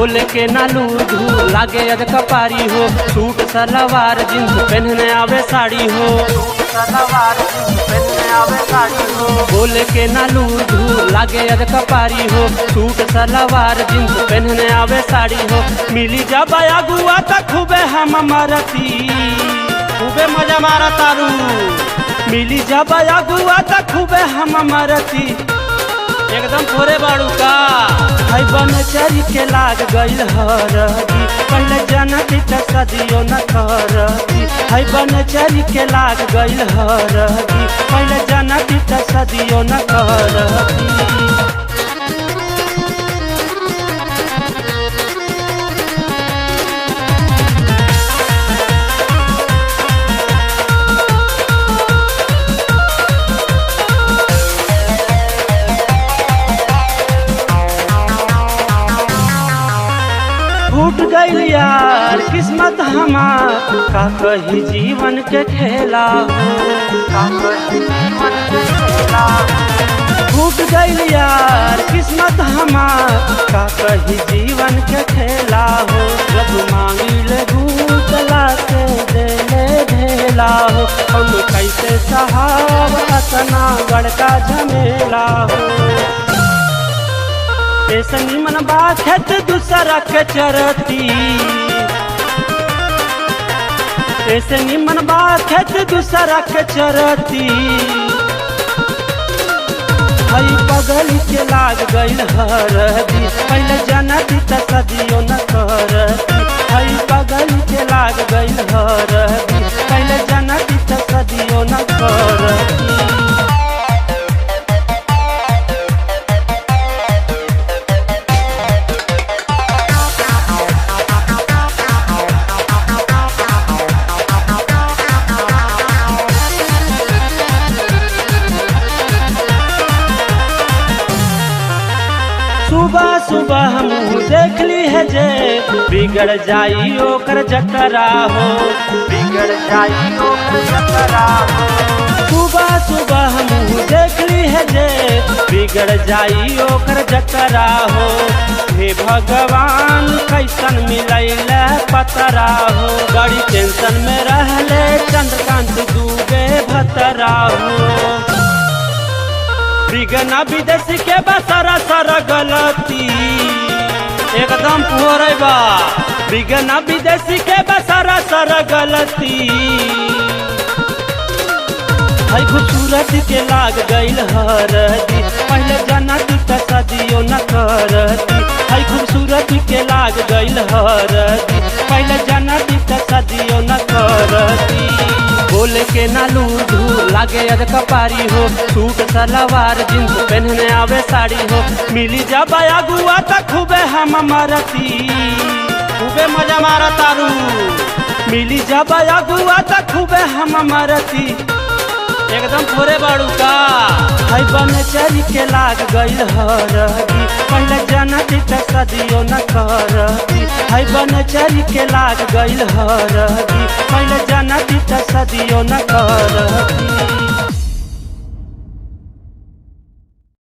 बोले के नालू धू लागे अद कपारी हो, सूट सलवार जींस पहनने आवे साड़ी हो, सलवार जींस पहनने आवे साड़ी हो। बोले के नालू धू लागे अद कपारी हो, सूट सलवार जींस पहनने आवे साड़ी हो। मिली जब अगुआ त खूबे हम मरती, खूबे मजा मारा तारू। मिली जब अगुआ त खूबे हम मरती, एकदम थोड़े बाड़ू का भाई बनचरी के लाग गईल हरदी, पहले जनती त सदियो न करती। भाई बनचरी के लाग गईल हरदी, पहले जनती त सदियो न करती। फूट गईल यार किस्मत हमार, का कही जीवन के खेला हो, का कही जीवन के खेला हो। फूट गईल यार किस्मत हमार, का कही जीवन के खेला हो। जब मांगी ले भूतला के देले ढेला हो, हम कैसे सहाब अतना गड़का झमेला हो। ऐसे निमन बात है तो दूसरा के चरती, ऐसे निमन बात है तो दूसरा के चरती। हई पगली के लाग गईल हरदी, पहले जनती त सदियो न करती। हई पगली के लाग गईल हरदी, पहले जनती त सदियो न करती। सुबह सुबह हम देख ली है जे, बिगड़ जाई ओकर जकरा हो, बिगड़ जाई ओकर जकरा हो। सुबह सुबह हम देख ली है जे, बिगड़ जाई ओकर जकरा हो। हे भगवान कैसन मिलैले पतरा हो, बड़ी टेंशन में रहले चंद्रकांत दुबे भतरा हो। बिगना विदेशी के बसरा सरा गलती, एकदम पूरे बा। बिगना विदेशी के बसरा सरा गलती, हई खूबसूरत के लाग गईल हरदी, पहले जनती त सदियो न करती। हई खूबसूरत के लाग गईल हरदी, पहले जनती त सदियो न करती। बोले के नालू धू लागे अद कपारी हो, सूट सलवार जींस पहनने आवे साड़ी हो। मिली जब अगुआ त खूबे हम मरती, खूबे मजा मारा तारू। मिली जब अगुआ त खूबे हम मरती, एकदम थोड़े बाड़ू का हई बनचरी के लाग गईल हरदी, पहले जनती त सदियो न करती। हई बनचरी के लाग गईल हरदी, पहले जनती त सदियो न करती।